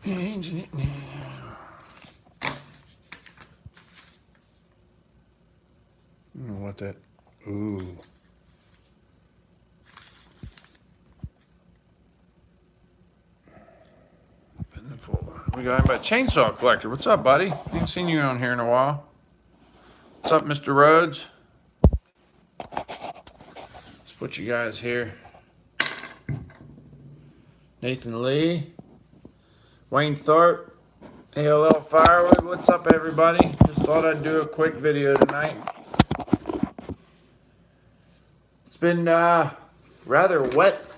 Changing it now. I don't know what that. Ooh. We got him by Chainsaw Collector. What's up, buddy? Ain't seen you on here in a while. What's up, Mr. Rhodes? Let's put you guys here. Nathan Lee, Wayne Tharp, ALL Firewood. What's up, everybody? Just thought I'd do a quick video tonight. It's been rather wet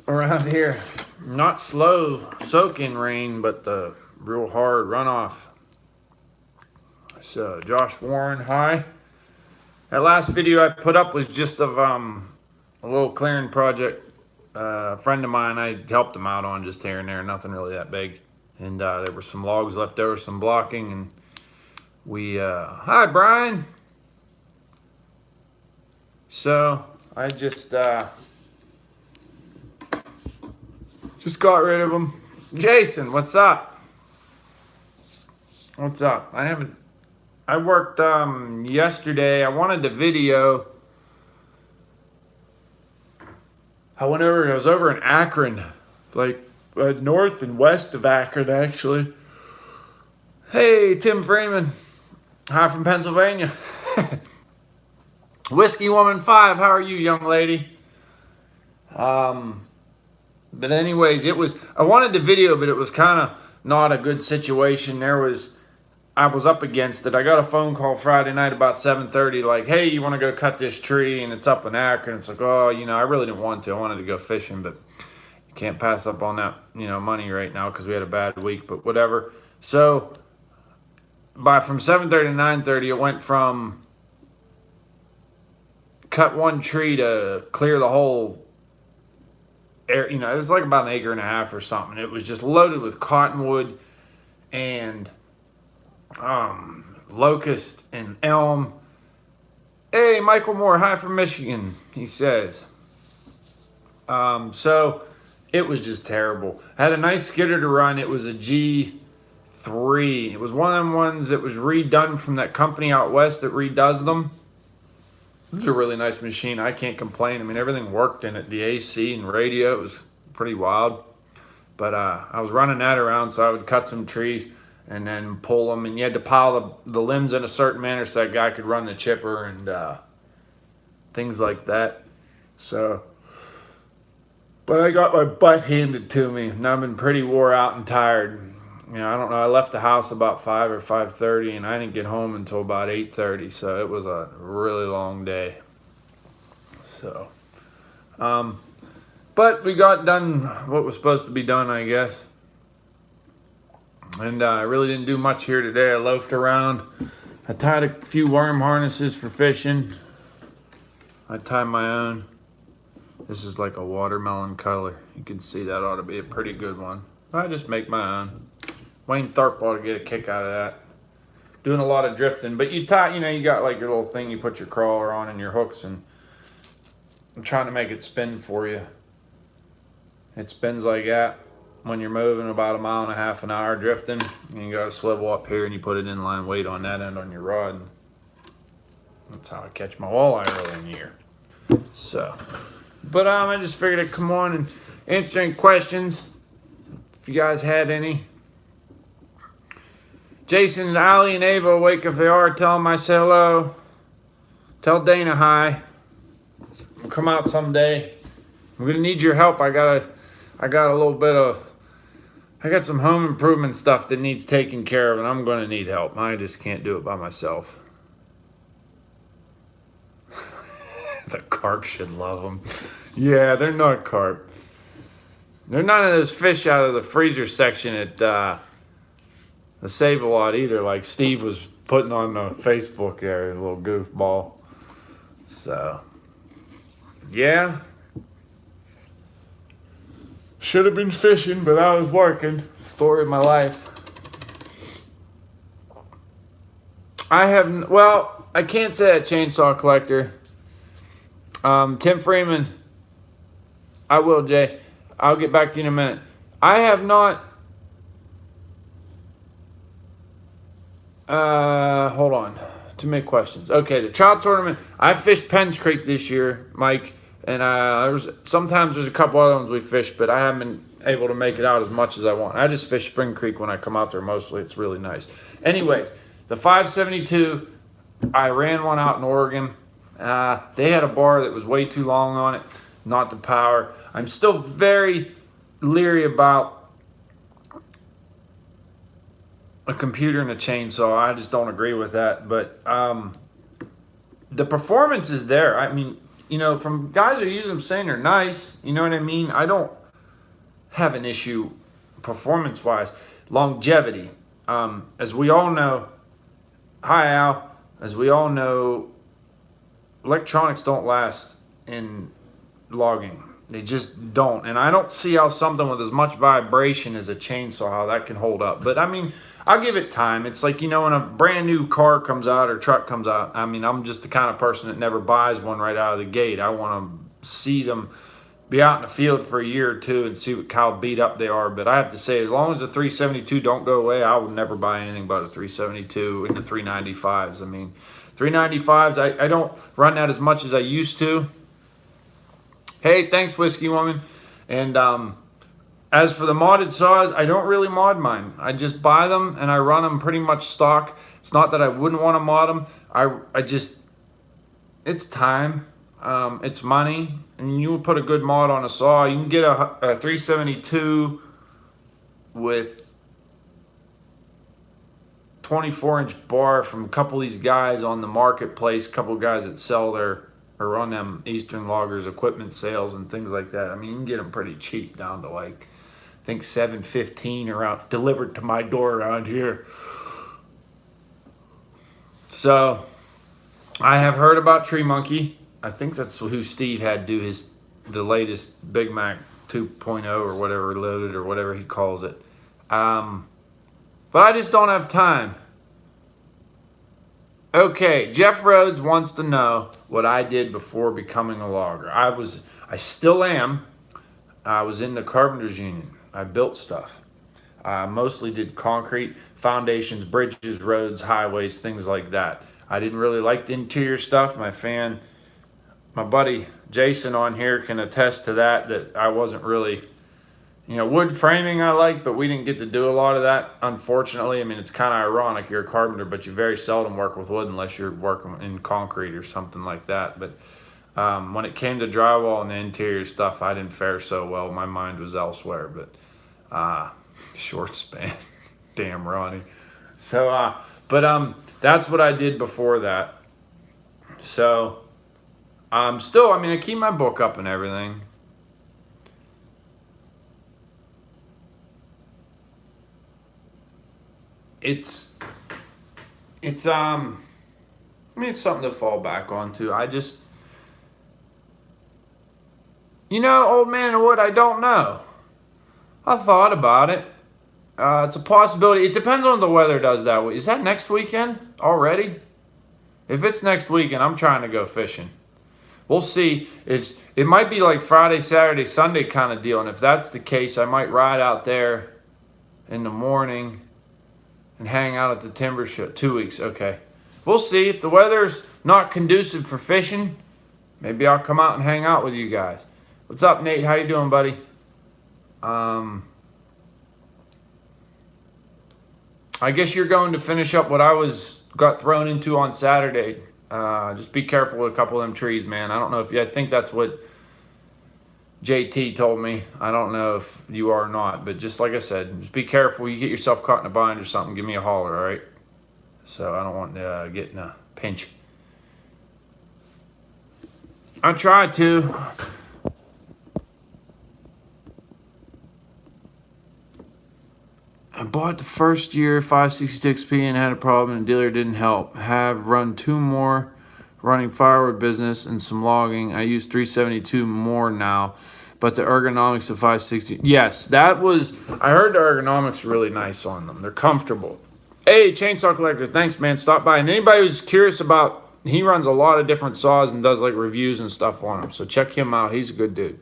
around here. Not slow soak-in rain, but the real hard runoff. So, Josh Warren, hi. That last video I put up was just of a little clearing project. A friend of mine, I helped him out on just here and there, nothing really that big. And there were some logs left over, some blocking, and we, hi Brian. So, I just got rid of them. Jason, what's up? What's up? I worked yesterday. I wanted to video. I was over in Akron, like north and west of Akron, actually. Hey, Tim Freeman. Hi from Pennsylvania. Whiskey Woman 5, how are you, young lady? But anyways, I wanted to video, but it was kind of not a good situation. I was up against it. I got a phone call Friday night about 7:30, like, hey, you want to go cut this tree? And it's up in Akron. It's like, oh, I really didn't want to. I wanted to go fishing, but you can't pass up on that, money right now because we had a bad week, but whatever. So from 7:30 to 9:30, it went from cut one tree to clear the whole air. It was like about an acre and a half or something. It was just loaded with cottonwood and locust and elm. Hey, Michael Moore, hi from Michigan, he says. So it was just terrible. I had a nice skidder to run. It was a G3. It was one of them ones that was redone from that company out west that redoes them. It was a really nice machine. I can't complain. I mean, everything worked in it. The AC and radio, it was pretty wild. But I was running that around, so I would cut some trees and then pull them. And you had to pile the limbs in a certain manner so that guy could run the chipper and things like that. So, but I got my butt handed to me. And I've been pretty wore out and tired. I don't know. I left the house about 5 or 5:30, and I didn't get home until about 8:30. So it was a really long day. So, but we got done what was supposed to be done, I guess. And I really didn't do much here today. I loafed around. I tied a few worm harnesses for fishing. I tied my own. This is like a watermelon color. You can see that ought to be a pretty good one. I just make my own. Wayne Tharp ought to get a kick out of that. Doing a lot of drifting. But you tie, you got like your little thing you put your crawler on and your hooks, and I'm trying to make it spin for you. It spins like that when you're moving about 1.5 miles an hour drifting. And you got a swivel up here and you put an inline weight on that end on your rod. That's how I catch my walleye early in the year. So, but I just figured I'd come on and answer any questions if you guys had any. Jason, Ali, and Ava awake if they are. Tell them I say hello. Tell Dana hi. We'll come out someday. I'm gonna need your help. I got some home improvement stuff that needs taken care of, and I'm gonna need help. I just can't do it by myself. The carp should love them. Yeah, they're not carp. They're none of those fish out of the freezer section at the Save-A-Lot either, like Steve was putting on Facebook there, a little goofball. So, yeah. Should have been fishing, but I was working. Story of my life. I can't say that, Chainsaw Collector. Tim Freeman. I will, Jay. I'll get back to you in a minute. I have not Hold on. Too many questions. Okay, the trout tournament. I fished Penns Creek this year, Mike, and sometimes there's a couple other ones we fished, but I haven't been able to make it out as much as I want. I just fish Spring Creek when I come out there mostly. It's really nice. Anyways, the 572. I ran one out in Oregon. They had a bar that was way too long on it, not the power. I'm still very leery about a computer and a chainsaw. I just don't agree with that. But the performance is there. I mean, from guys who use them saying they're nice, you know what I mean? I don't have an issue performance-wise. Longevity. As we all know, hi Al, as we all know, electronics don't last in logging. They just don't. And I don't see how something with as much vibration as a chainsaw, how that can hold up. But I mean, I'll give it time. It's like, when a brand new car comes out or truck comes out, I mean, I'm just the kind of person that never buys one right out of the gate. I want to see them be out in the field for a year or two and see how beat up they are. But I have to say, as long as the 372 don't go away, I would never buy anything but a 372 and the 395s. I mean, 395s, I don't run that as much as I used to. Hey, thanks, Whiskey Woman. And as for the modded saws, I don't really mod mine. I just buy them and I run them pretty much stock. It's not that I wouldn't want to mod them. It's time. It's money. And you put a good mod on a saw. You can get a 372 with 24-inch bar from a couple of these guys on the marketplace, a couple of guys that sell or run them Eastern Loggers equipment sales and things like that. I mean, you can get them pretty cheap, down to like, I think $7.15 around, delivered to my door around here. So I have heard about Tree Monkey. I think that's who Steve had do the latest Big Mac 2.0 or whatever, loaded or whatever he calls it. But I just don't have time. Okay, Jeff Rhodes wants to know what I did before becoming a logger. I still am. I was in the Carpenters Union. I built stuff. I mostly did concrete, foundations, bridges, roads, highways, things like that. I didn't really like the interior stuff. My buddy Jason on here can attest to that I wasn't really, wood framing I like, but we didn't get to do a lot of that, unfortunately. I mean, it's kind of ironic. You're a carpenter, but you very seldom work with wood unless you're working in concrete or something like that. But when it came to drywall and the interior stuff, I didn't fare so well. My mind was elsewhere, but short span. Damn, Ronnie. So, that's what I did before that. So, I keep my book up and everything. It's something to fall back onto. Old man in the wood, I don't know. I thought about it. It's a possibility. It depends on the weather does that way. Is that next weekend already? If it's next weekend, I'm trying to go fishing. We'll see. It might be like Friday, Saturday, Sunday kind of deal. And if that's the case, I might ride out there in the morning and hang out at the timber show. 2 weeks, okay. We'll see. If the weather's not conducive for fishing, maybe I'll come out and hang out with you guys. What's up, Nate? How you doing, buddy? I guess you're going to finish up what I got thrown into on Saturday. Just be careful with a couple of them trees, man. I don't know I think that's what JT told me. I don't know if you are or not, but just like I said, just be careful. You get yourself caught in a bind or something, give me a holler, all right? So I don't want to get in a pinch. I tried to. I bought the first year 566p and had a problem and the dealer didn't help. Have run 2 more running firewood business and some logging. I use 372 more now, but the ergonomics of 560. Yes, I heard the ergonomics are really nice on them. They're comfortable. Hey, Chainsaw Collector, thanks, man. Stop by. And anybody who's curious about, he runs a lot of different saws and does like reviews and stuff on them. So check him out. He's a good dude.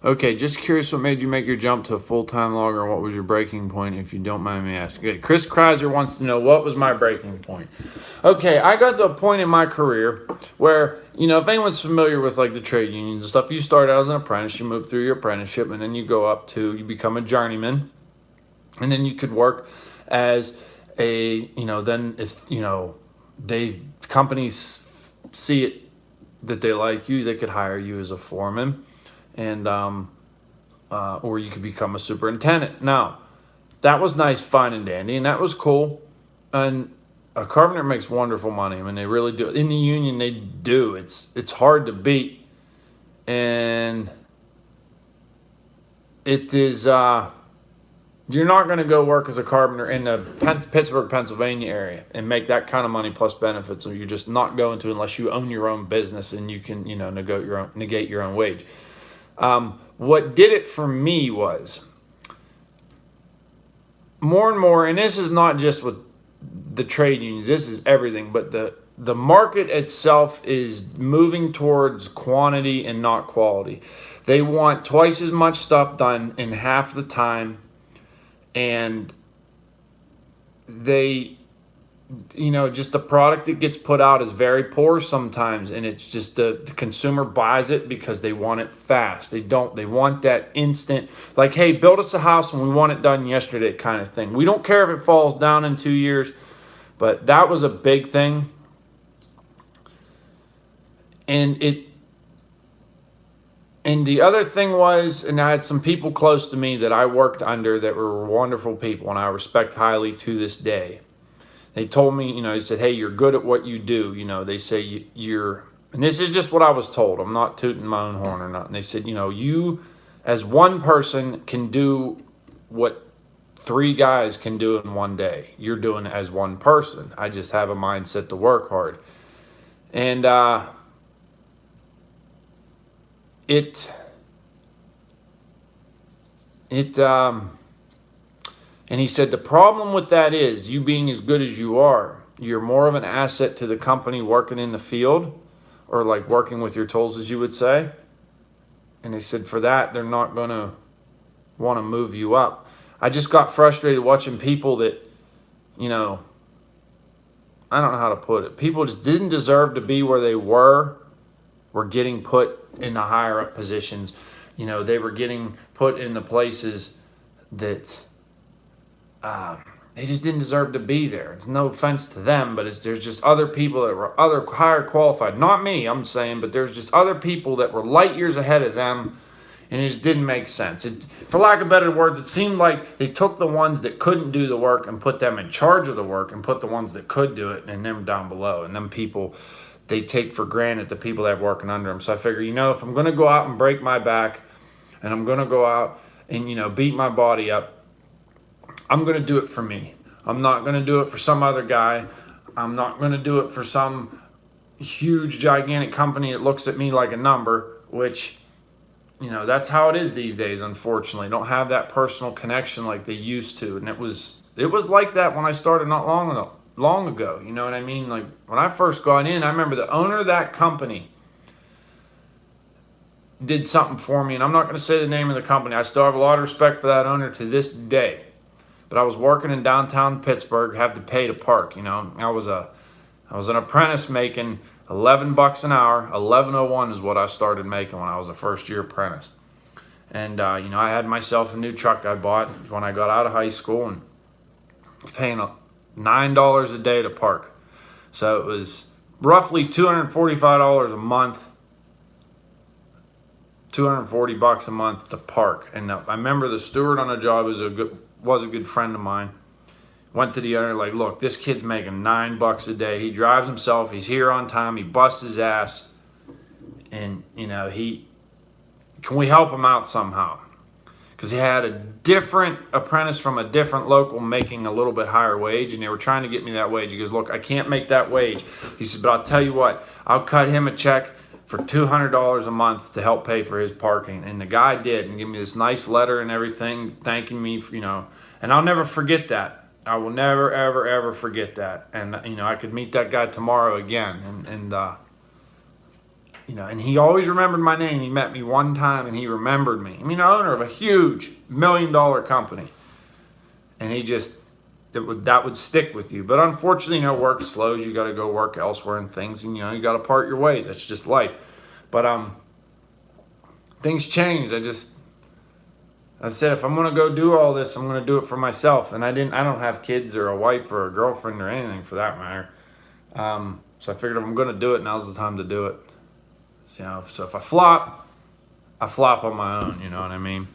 Okay, just curious what made you make your jump to a full-time logger, and what was your breaking point, if you don't mind me asking. Okay, Chris Kreiser wants to know, what was my breaking point? Okay, I got to a point in my career where, if anyone's familiar with like the trade unions and stuff, you start out as an apprentice, you move through your apprenticeship, and then you become a journeyman, and then you could work as then if, companies see it that they like you, they could hire you as a foreman, and or you could become a superintendent. Now, that was nice, fine and dandy, and that was cool. And a carpenter makes wonderful money. I mean, they really do. In the union, they do. It's hard to beat, and it is. You're not going to go work as a carpenter in the Pittsburgh, Pennsylvania area and make that kind of money plus benefits. So you're just not going to, unless you own your own business and you can, negate your own wage. What did it for me was more and more, and this is not just with the trade unions, this is everything, but the market itself is moving towards quantity and not quality. They want twice as much stuff done in half the time, and they, just the product that gets put out is very poor sometimes, and it's just the consumer buys it because they want it fast. They want that instant, like, hey, build us a house and we want it done yesterday kind of thing. We don't care if it falls down in 2 years, but that was a big thing. And the other thing was, and I had some people close to me that I worked under that were wonderful people, and I respect highly to this day. They told me, they said, hey, you're good at what you do. They say you're, and this is just what I was told. I'm not tooting my own horn or nothing. They said, you as one person can do what 3 guys can do in one day. You're doing it as one person. I just have a mindset to work hard. And and he said, the problem with that is, you being as good as you are, you're more of an asset to the company working in the field, or like working with your tools, as you would say. And he said, for that, they're not going to want to move you up. I just got frustrated watching people that, I don't know how to put it. People just didn't deserve to be where they were getting put in the higher up positions. They were getting put in the places that they just didn't deserve to be there. It's no offense to them, but there's just other people that were other higher qualified. Not me, I'm saying, but there's just other people that were light years ahead of them, and it just didn't make sense. For lack of better words, it seemed like they took the ones that couldn't do the work and put them in charge of the work, and put the ones that could do it and them down below. And them people, they take for granted the people that are working under them. So I figure, if I'm going to go out and break my back, and I'm going to go out and, beat my body up, I'm going to do it for me. I'm not going to do it for some other guy. I'm not going to do it for some huge, gigantic company that looks at me like a number, which, that's how it is these days, unfortunately. Don't have that personal connection like they used to. And it was like that when I started not long ago. You know what I mean? Like, when I first got in, I remember the owner of that company did something for me, and I'm not going to say the name of the company. I still have a lot of respect for that owner to this day. But I was working in downtown Pittsburgh, have to pay to park. I was an apprentice making $11 an hour. $11.01 is what I started making when I was a first-year apprentice. And I had myself a new truck I bought when I got out of high school, and was paying $9 a day to park. So it was roughly $245 a month. $240 a month to park. And I remember the steward on the job was a good friend of mine. Went to the owner, like, look, this kid's making $9 a day. He drives himself. He's here on time. He busts his ass. And, can we help him out somehow? Because he had a different apprentice from a different local making a little bit higher wage, and they were trying to get me that wage. He goes, look, I can't make that wage. He said, but I'll tell you what, I'll cut him a check for $200 a month to help pay for his parking. And the guy did, and gave me this nice letter and everything, thanking me for, and I'll never forget that. I will never, ever, ever forget that. And, I could meet that guy tomorrow again. And and he always remembered my name. He met me one time and he remembered me. I mean, owner of a huge $1 million company. And that would stick with you. But unfortunately, work slows. You got to go work elsewhere and things. And, you got to part your ways. That's just life. But things changed. I said, if I'm going to go do all this, I'm going to do it for myself. And I don't have kids or a wife or a girlfriend or anything for that matter. So I figured if I'm going to do it, now's the time to do it. So if I flop on my own, you know what I mean?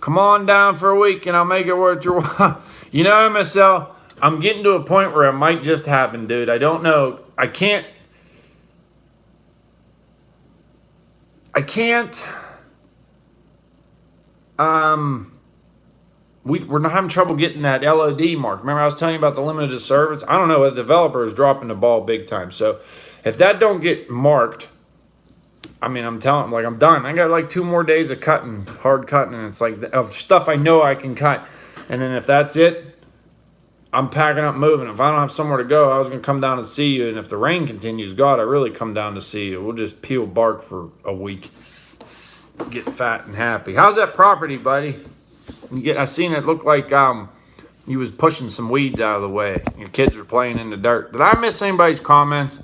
Come on down for a week and I'll make it worth your while. MSL, I'm getting to a point where it might just happen, dude. I don't know. I can't. We're not having trouble getting that LOD mark. Remember I was telling you about the limited service? I don't know. The developer is dropping the ball big time. So if that don't get marked, I'm telling them, I'm done. I got 2 more days of hard cutting, and it's of stuff I know I can cut. And then if that's it, I'm packing up moving. If I don't have somewhere to go, I was going to come down and see you. And if the rain continues, God, I really come down to see you. We'll just peel bark for a week. Get fat and happy. How's that property, buddy? I seen it look like you was pushing some weeds out of the way. Your kids were playing in the dirt. Did I miss anybody's comments?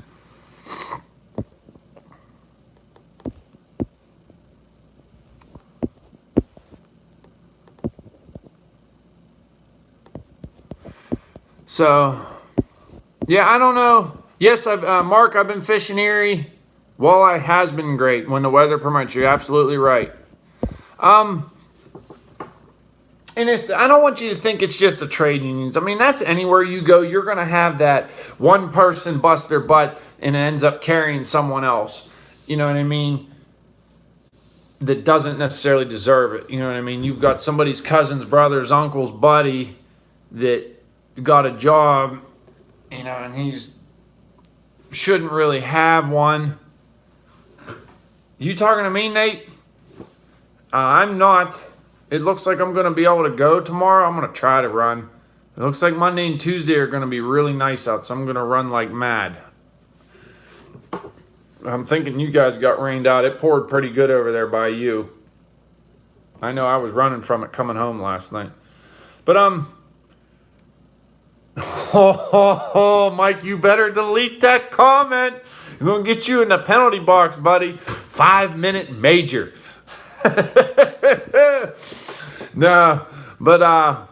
So, yeah, I don't know. Yes, Mark, I've been fishing Erie. Walleye has been great when the weather permits. You're absolutely right. And I don't want you to think it's just the trade unions. That's anywhere you go. You're going to have that one person bust their butt and it ends up carrying someone else. You know what I mean? That doesn't necessarily deserve it. You know what I mean? You've got somebody's cousin's brother's uncle's buddy that got a job, and he's shouldn't really have one. You talking to me, Nate? I'm not. It looks like I'm going to be able to go tomorrow. I'm going to try to run. It looks like Monday and Tuesday are going to be really nice out, so I'm going to run like mad. I'm thinking you guys got rained out. It poured pretty good over there by you. I know I was running from it coming home last night. But, Mike, you better delete that comment. I'm going to get you in the penalty box, buddy. 5-minute major. No, but,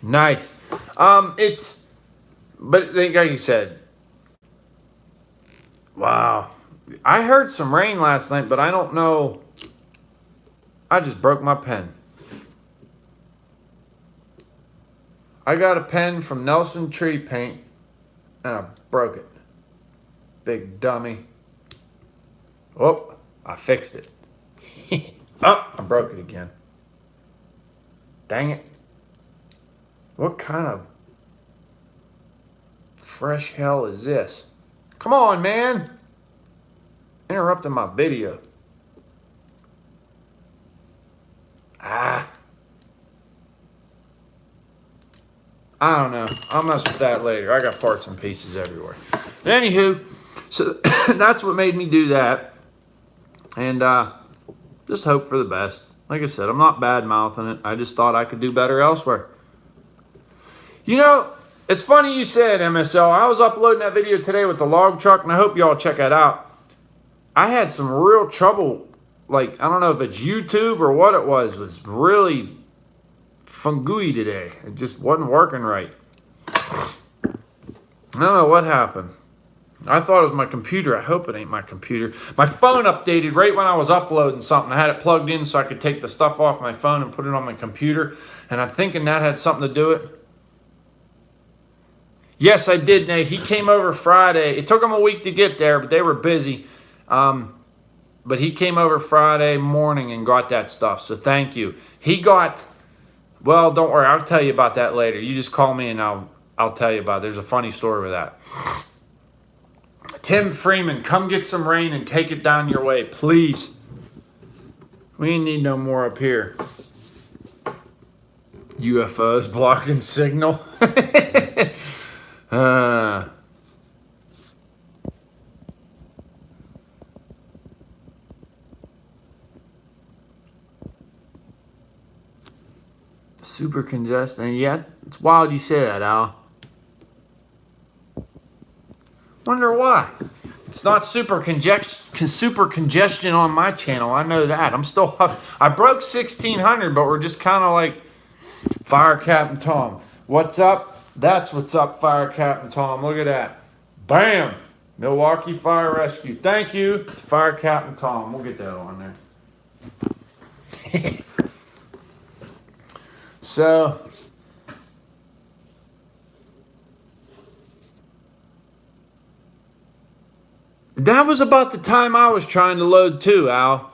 nice. But like you said, wow. I heard some rain last night, but I don't know. I just broke my pen. I got a pen from Nelson Tree Paint, and I broke it. Big dummy. Oh, I fixed it. Oh, I broke it again. Dang it. What kind of fresh hell is this? Come on, man. Interrupting my video. I don't know. I'll mess with that later. I got parts and pieces everywhere. Anywho, so that's what made me do that. And just hope for the best. Like I said, I'm not bad-mouthing it. I just thought I could do better elsewhere. It's funny you said, MSL. I was uploading that video today with the log truck, and I hope y'all check that out. I had some real trouble. I don't know if it's YouTube or what it was really fungi today. It just wasn't working right. I don't know what happened. I thought it was my computer. I hope it ain't my computer. My phone updated right when I was uploading something. I had it plugged in so I could take the stuff off my phone and put it on my computer. And I'm thinking that had something to do with it. Yes, I did, Nate. He came over Friday. It took him a week to get there, but they were busy. But he came over Friday morning and got that stuff. So thank you. Well, don't worry. I'll tell you about that later. You just call me and I'll tell you about it. There's a funny story with that. Tim Freeman, come get some rain and take it down your way, please. We ain't need no more up here. UFOs blocking signal. uh, super congested. And yeah, it's wild you say that, Al. Wonder why. It's not super congestion on my channel. I know that. I broke 1600, but we're just kind of like Fire Captain Tom. What's up? That's what's up, Fire Captain Tom. Look at that. Bam! Milwaukee Fire Rescue. Thank you to Fire Captain Tom. We'll get that on there. So, that was about the time I was trying to load too, Al.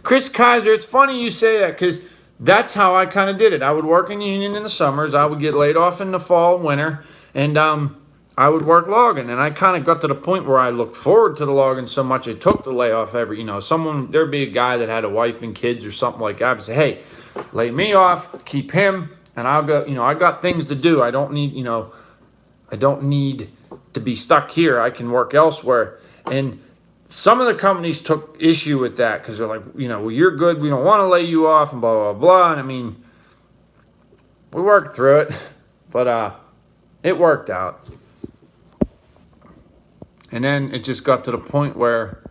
Chris Kaiser, it's funny you say that because that's how I kind of did it. I would work in union in the summers. I would get laid off in the fall and winter. And I would work logging. And I kind of got to the point where I looked forward to the logging so much I took the layoff every, there'd be a guy that had a wife and kids or something like that. I'd say, hey, lay me off, keep him, and I'll go, I got things to do. I don't need to be stuck here. I can work elsewhere. And some of the companies took issue with that because they're like, well, you're good. We don't want to lay you off and blah, blah, blah. And I mean, we worked through it, but it worked out. And then it just got to the point where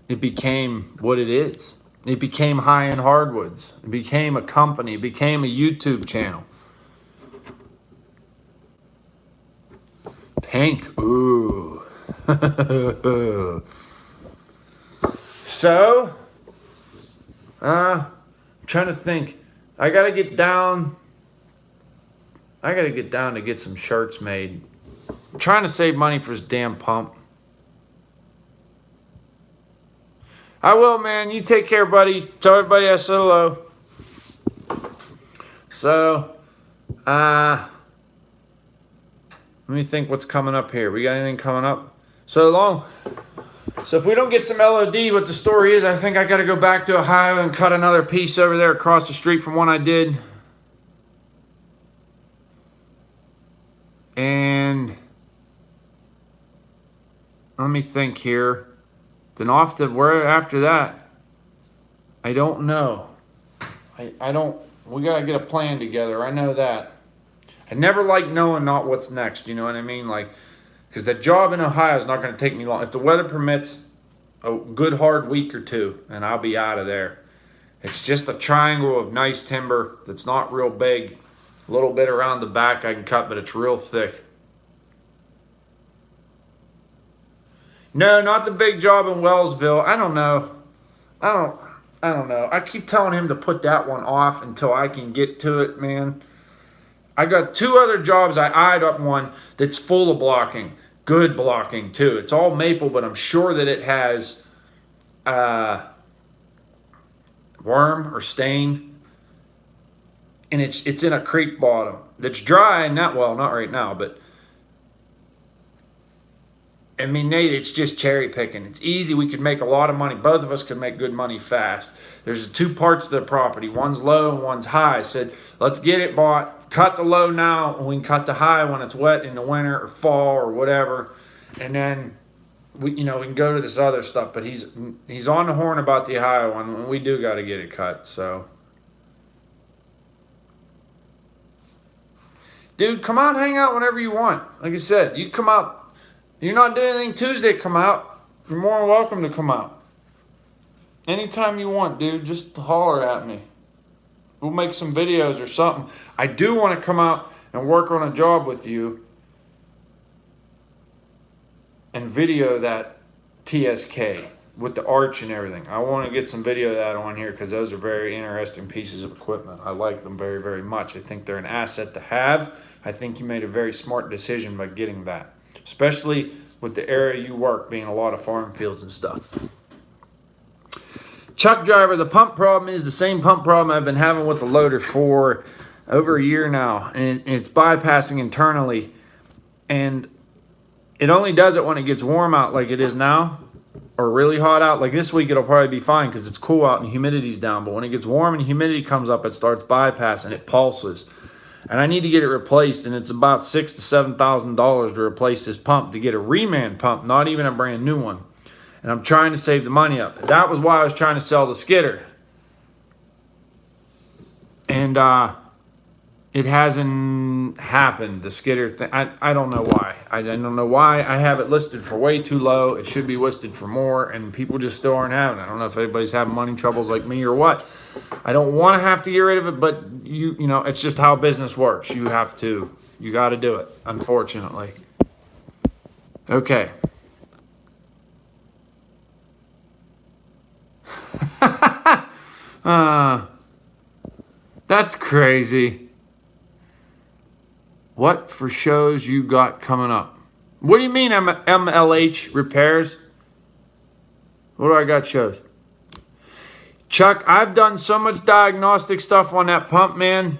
it became what it is. It became High End Hardwoods. It became a company. It became a YouTube channel. Pink, ooh. So, I'm trying to think. I gotta get down to get some shirts made. I'm trying to save money for this damn pump. I will, man. You take care, buddy. Tell everybody I said hello. So, let me think what's coming up here. We got anything coming up? So if we don't get some LOD, what the story is, I think I got to go back to Ohio and cut another piece over there across the street from one I did. And let me think here. Then where after that, I don't know. We got to get a plan together. I know that. I never like knowing not what's next, you know what I mean? Like, because that job in Ohio is not going to take me long. If the weather permits, a good hard week or two, and I'll be out of there. It's just a triangle of nice timber that's not real big. A little bit around the back I can cut, but it's real thick. No, not the big job in Wellsville. I don't know. I don't know. I keep telling him to put that one off until I can get to it, man. I got two other jobs. I eyed up one that's full of blocking. Good blocking, too. It's all maple, but I'm sure that it has worm or stain. And it's in a creek bottom. That's dry, not right now, but I mean, Nate, it's just cherry picking. It's easy. We could make a lot of money. Both of us could make good money fast. There's two parts of the property. One's low and one's high. I said, let's get it bought. Cut the low now, and we can cut the high when it's wet in the winter or fall or whatever. And then we can go to this other stuff. But he's on the horn about the Ohio one, and we do got to get it cut. So, dude, come out, hang out whenever you want. Like I said, you come out. You're not doing anything Tuesday, come out. You're more than welcome to come out. Anytime you want, dude, just holler at me. We'll make some videos or something. I do want to come out and work on a job with you and video that TSK with the arch and everything. I want to get some video of that on here because those are very interesting pieces of equipment. I like them very, very much. I think they're an asset to have. I think you made a very smart decision by getting that. Especially with the area you work being a lot of farm fields and stuff. Chuck driver, the pump problem is the same pump problem I've been having with the loader for over a year now, and it's bypassing internally, and it only does it when it gets warm out like it is now, or really hot out. Like this week it'll probably be fine because it's cool out and humidity's down, but when it gets warm and humidity comes up, it starts bypassing, it pulses. And I need to get it replaced, and it's about $6,000 to $7,000 to replace this pump, to get a reman pump, not even a brand new one. And I'm trying to save the money up. That was why I was trying to sell the skidder. And it hasn't happened, the skidder thing. I don't know why. I don't know why. I have it listed for way too low. It should be listed for more, and people just still aren't having it. I don't know if anybody's having money troubles like me or what. I don't want to have to get rid of it, but you know, it's just how business works. You got to do it, unfortunately. Okay. That's crazy. What for shows you got coming up? What do you mean MLH repairs? What do I got shows? Chuck, I've done so much diagnostic stuff on that pump, man.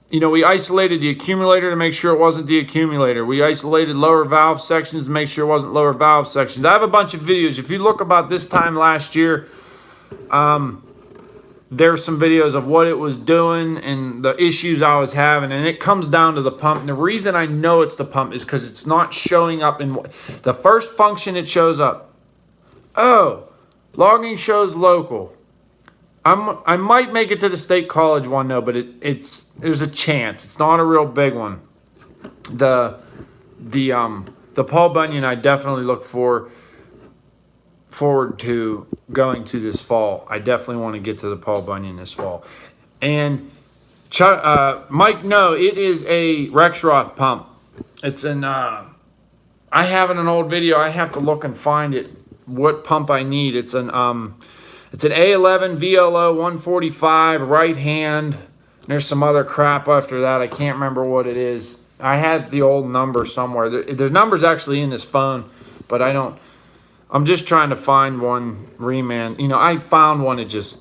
You know, we isolated the accumulator to make sure it wasn't the accumulator. We isolated lower valve sections to make sure it wasn't lower valve sections. I have a bunch of videos. If you look about this time last year, there's some videos of what it was doing and the issues I was having, and it comes down to the pump. And the reason I know it's the pump is because it's not showing up in the first function it shows up. Oh, logging shows local. I might make it to the state college one though, but there's a chance. It's not a real big one. The Paul Bunyan I definitely look forward to going to this fall. I definitely want to get to the Paul Bunyan this fall. And Mike, no, it is a Rexroth pump. It's an I have it in an old video. I have to look and find it. What pump I need? It's an A11 VLO 145 right hand. There's some other crap after that. I can't remember what it is. I had the old number somewhere. There's numbers actually in this phone, but I don't. I'm just trying to find one reman. You know, I found one. It just,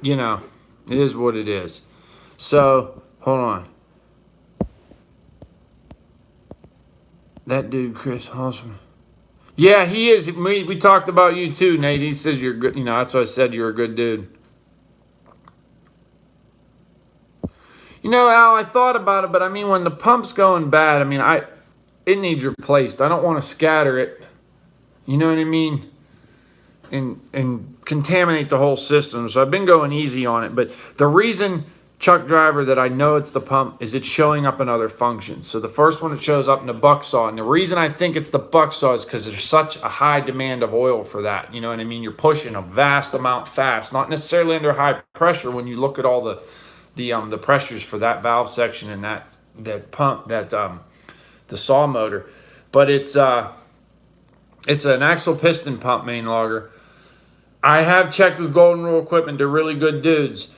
you know, it is what it is. So, hold on. That dude, Chris Hossman. Yeah, he is. We talked about you too, Nate. He says you're good. You know, that's why I said you're a good dude. You know, Al, I thought about it, but I mean, when the pump's going bad, I mean, it needs replaced. I don't want to scatter it. You know what I mean? And contaminate the whole system. So I've been going easy on it. But the reason, Chuck Driver, that I know it's the pump is it's showing up in other functions. So the first one, it shows up in the buck saw. And the reason I think it's the buck saw is because there's such a high demand of oil for that. You know what I mean? You're pushing a vast amount fast. Not necessarily under high pressure when you look at all the pressures for that valve section and that pump, the saw motor. But it's an axle piston pump main logger. I have checked with Golden Rule Equipment. They're really good dudes.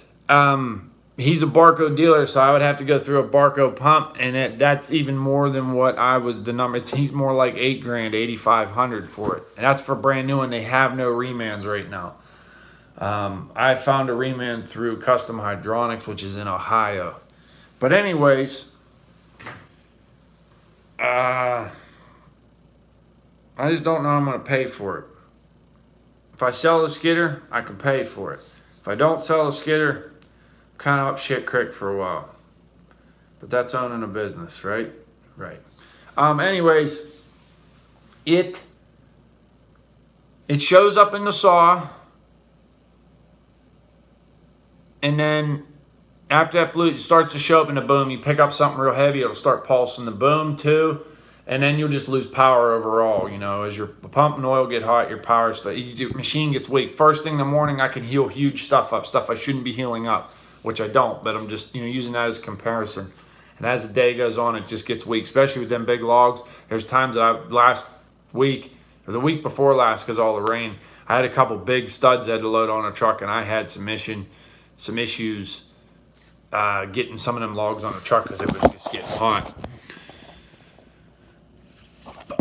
He's a Barco dealer, so I would have to go through a Barco pump, and that's even more than what I would, the number. He's more like $8,000, $8,500 for it. And that's for brand new, and they have no remans right now. I found a reman through Custom Hydronics, which is in Ohio. But anyways, I just don't know how I'm going to pay for it. If I sell the skidder, I can pay for it. If I don't sell the skidder, I'm kind of up shit creek for a while. But that's owning a business, right? Right. Anyways, it shows up in the saw. And then after that fluid starts to show up in the boom, you pick up something real heavy, it'll start pulsing the boom too. And then you'll just lose power overall. You know, as your pump and oil get hot, your your machine gets weak. First thing in the morning, I can heal huge stuff up, stuff I shouldn't be healing up, which I don't, but I'm just, using that as a comparison. And as the day goes on, it just gets weak, especially with them big logs. There's times that last week, or the week before last, because all the rain, I had a couple big studs I had to load on a truck, and I had some issues getting some of them logs on the truck because it was just getting hot.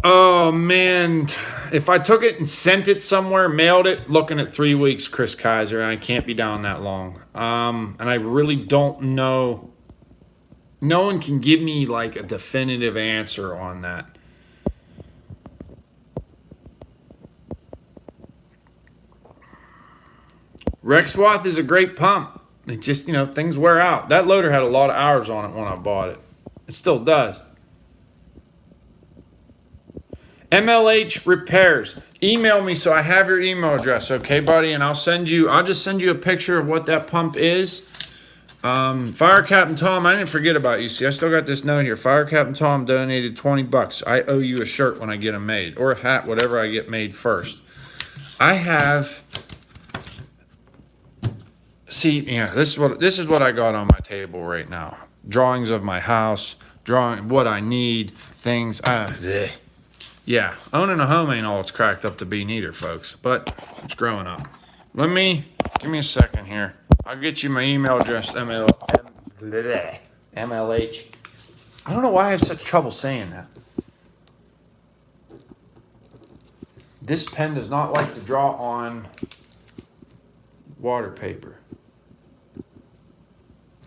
Oh man, if I took it and sent it somewhere, mailed it, looking at 3 weeks, Chris Kaiser, and I can't be down that long. And I really don't know. No one can give me like a definitive answer on that. Rexwath is a great pump. It just, things wear out. That loader had a lot of hours on it when I bought it. It still does. MLH Repairs. Email me so I have your email address, okay, buddy? And I'll just send you a picture of what that pump is. Fire Captain Tom, I didn't forget about you. See, I still got this note here. Fire Captain Tom donated $20. I owe you a shirt when I get them made, or a hat, whatever I get made first. I have. See, this is what I got on my table right now. Drawings of my house, drawing what I need, things. Yeah, owning a home ain't all it's cracked up to be neither, folks. But it's growing up. Give me a second here. I'll get you my email address, MLH. I don't know why I have such trouble saying that. This pen does not like to draw on water paper.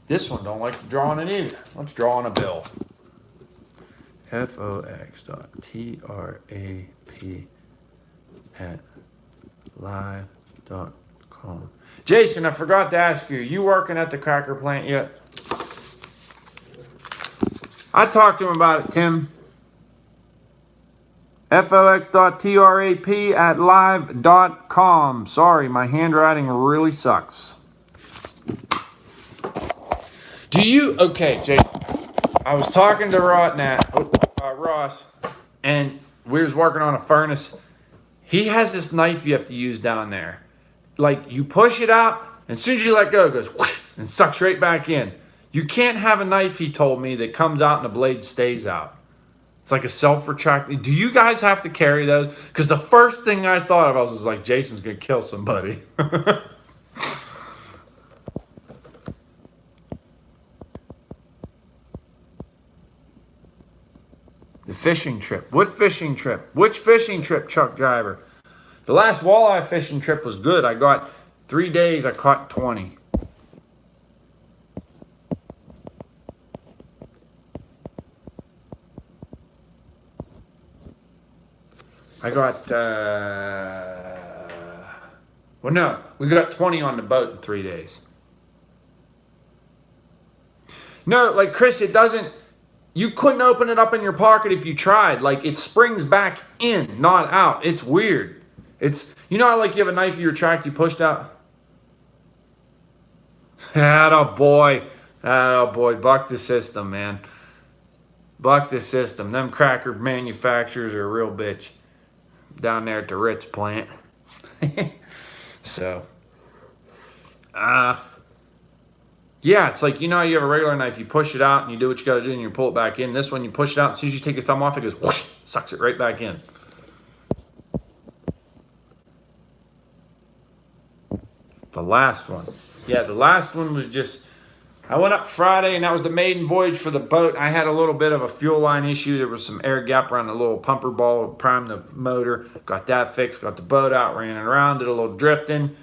This one don't like to draw on it either. Let's draw on a bill. fox.trap@live.com. Jason, I forgot to ask you working at the cracker plant yet? I talked to him about it, Tim. fox.trap@live.com. Sorry, my handwriting really sucks. Okay, Jason. I was talking to Ross, and we was working on a furnace. He has this knife you have to use down there. Like, you push it out, and as soon as you let go, it goes whoosh, and sucks right back in. You can't have a knife, he told me, that comes out and the blade stays out. It's like a self-retracting. Do you guys have to carry those? Because the first thing I thought of, I was like, Jason's going to kill somebody. The fishing trip. What fishing trip? Which fishing trip, truck driver? The last walleye fishing trip was good. I got 3 days. I caught 20. I got, we got 20 on the boat in 3 days. No, like Chris, you couldn't open it up in your pocket if you tried. Like, it springs back in, not out. It's weird. It's, how like you have a knife you retract, you pushed out? Attaboy. Attaboy. Buck the system, man. Buck the system. Them cracker manufacturers are a real bitch down there at the Ritz plant. So, yeah, it's like, you have a regular knife, you push it out and you do what you got to do and you pull it back in. This one, you push it out, as soon as you take your thumb off, it goes whoosh, sucks it right back in. The last one. Yeah, the last one was just, I went up Friday and that was the maiden voyage for the boat. I had a little bit of a fuel line issue. There was some air gap around the little pumper ball, primed the motor, got that fixed, got the boat out, ran it around, did a little drifting.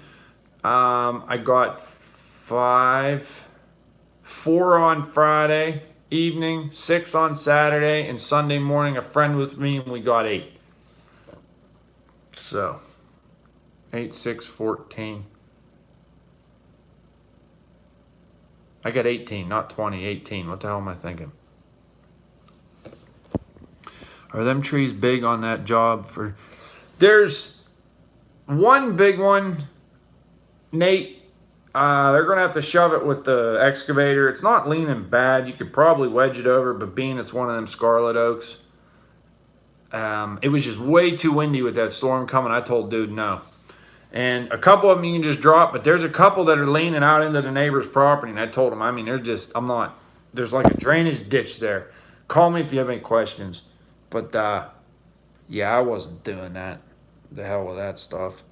I got 4 on Friday evening, 6 on Saturday, and Sunday morning a friend with me, and we got 8. So, 8, 6, 14. I got 18, not 20, 18. What the hell am I thinking? Are them trees big on that job? There's one big one, Nate. They're going to have to shove it with the excavator. It's not leaning bad. You could probably wedge it over, but being it's one of them scarlet oaks, it was just way too windy with that storm coming. I told dude no. And a couple of them you can just drop, but there's a couple that are leaning out into the neighbor's property. And I told him, there's like a drainage ditch there. Call me if you have any questions. But, yeah, I wasn't doing that. The hell with that stuff.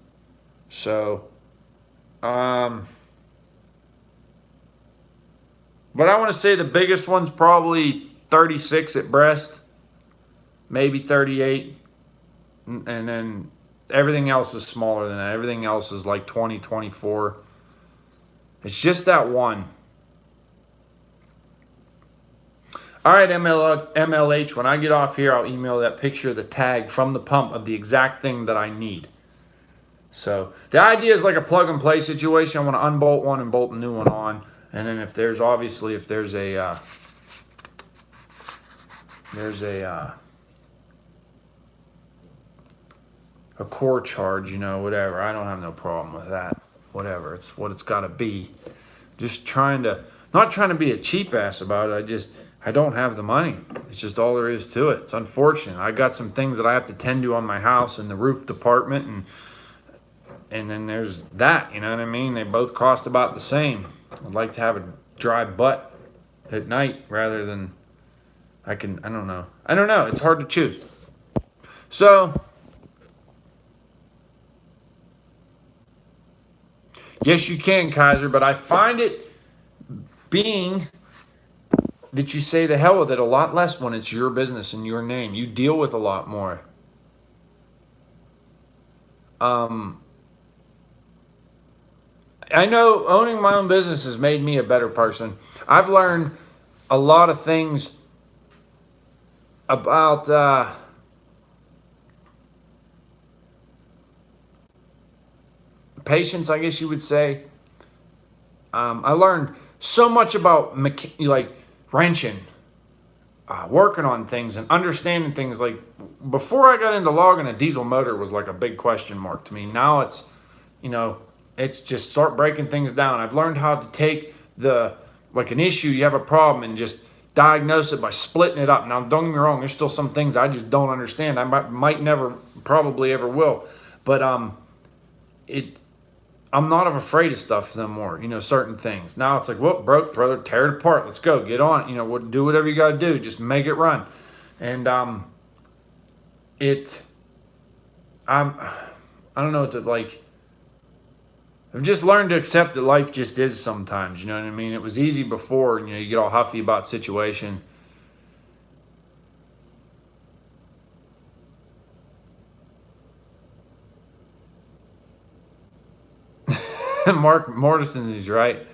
So, but I want to say the biggest one's probably 36 at Brest. maybe 38, and then everything else is smaller than that. Everything else is like 20, 24. It's just that one. All right, MLH, when I get off here, I'll email that picture of the tag from the pump of the exact thing that I need. So the idea is like a plug and play situation. I want to unbolt one and bolt a new one on. And then if there's a core charge, whatever. I don't have no problem with that. Whatever, it's what it's got to be. Just not trying to be a cheap ass about it. I don't have the money. It's just all there is to it. It's unfortunate. I got some things that I have to tend to on my house in the roof department, and then there's that. You know what I mean? They both cost about the same. I'd like to have a dry butt at night rather than I don't know. It's hard to choose. So, yes, you can, Kaiser, but I find it being that you say the hell with it a lot less when it's your business and your name. You deal with a lot more. I know owning my own business has made me a better person. I've learned a lot of things about patience, I guess you would say. I learned so much about like wrenching, working on things and understanding things. Like before I got into logging, a diesel motor was like a big question mark to me. Now it's, it's just start breaking things down. I've learned how to take like an issue, you have a problem, and just diagnose it by splitting it up. Now, don't get me wrong, there's still some things I just don't understand. I might never, probably ever will. But I'm not afraid of stuff no more, certain things. Now it's like, whoop, broke, tear it apart. Let's go, get on it. Do whatever you got to do. Just make it run. And I don't know what to like. I've just learned to accept that life just is sometimes, you know what I mean? It was easy before, and you get all huffy about situation. Mark Morrison is right.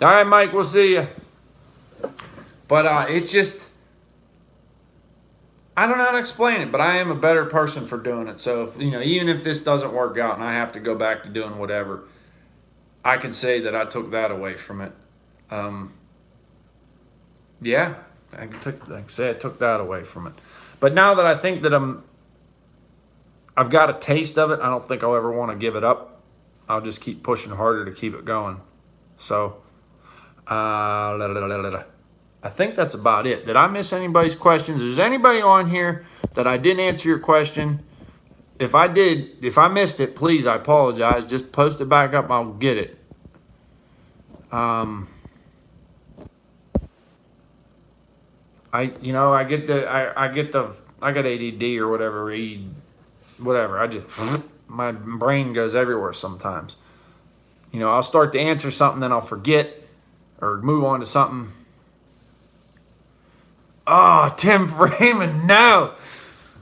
All right, Mike, we'll see you. But I don't know how to explain it, but I am a better person for doing it. So, if, even if this doesn't work out and I have to go back to doing whatever, I can say that I took that away from it. Yeah, I took that away from it. But now that I think that I've got a taste of it, I don't think I'll ever want to give it up. I'll just keep pushing harder to keep it going. So, I think that's about it. Did I miss anybody's questions? Is anybody on here that I didn't answer your question? If I did, if I missed it, please, I apologize. Just post it back up. I'll get it. I got ADD or whatever. My brain goes everywhere sometimes. I'll start to answer something, then I'll forget or move on to something. Oh, Tim Freeman, no.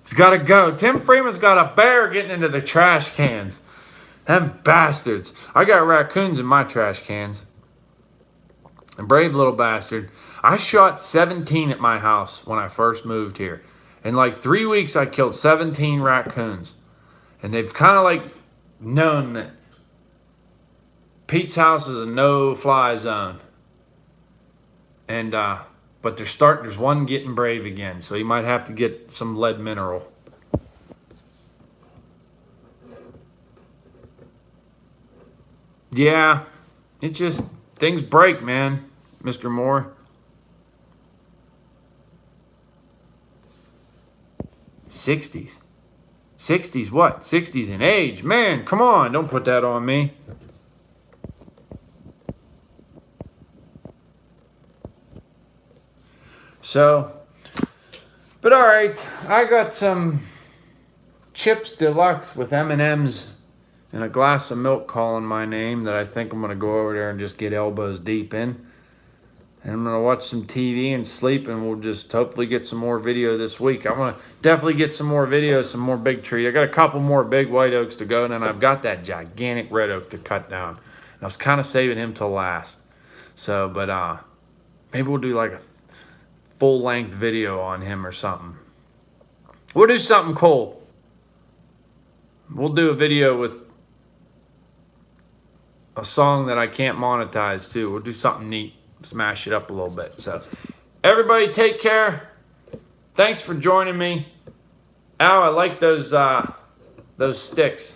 He's got to go. Tim Freeman's got a bear getting into the trash cans. Them bastards. I got raccoons in my trash cans. A brave little bastard. I shot 17 at my house when I first moved here. In like 3 weeks, I killed 17 raccoons. And they've kind of like known that Pete's house is a no-fly zone. And, but there's one getting brave again. So he might have to get some lead mineral. Yeah, it just, things break, man, Mr. Moore. 60s. 60s what? 60s in age. Man, come on, don't put that on me. So, but all right, I got some Chips Deluxe with M&Ms and a glass of milk calling my name that I think I'm going to go over there and just get elbows deep in. And I'm gonna watch some TV and sleep, and we'll just hopefully get some more video this week. I want to definitely get some more videos, some more big trees. I got a couple more big white oaks to go, and then I've got that gigantic red oak to cut down. And I was kind of saving him till last. So, but maybe we'll do like a full length video on him or something. We'll do something cool. We'll do a video with a song that I can't monetize too. We'll do something neat. Smash it up a little bit. So everybody take care. Thanks for joining me. Al, I like those sticks.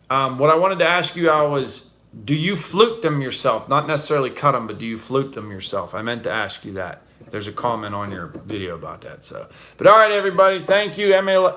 What I wanted to ask you, Al, was do you flute them yourself? Not necessarily cut them, but do you flute them yourself? I meant to ask you that. There's a comment on your video about that. So, but all right, everybody. Thank you, ML.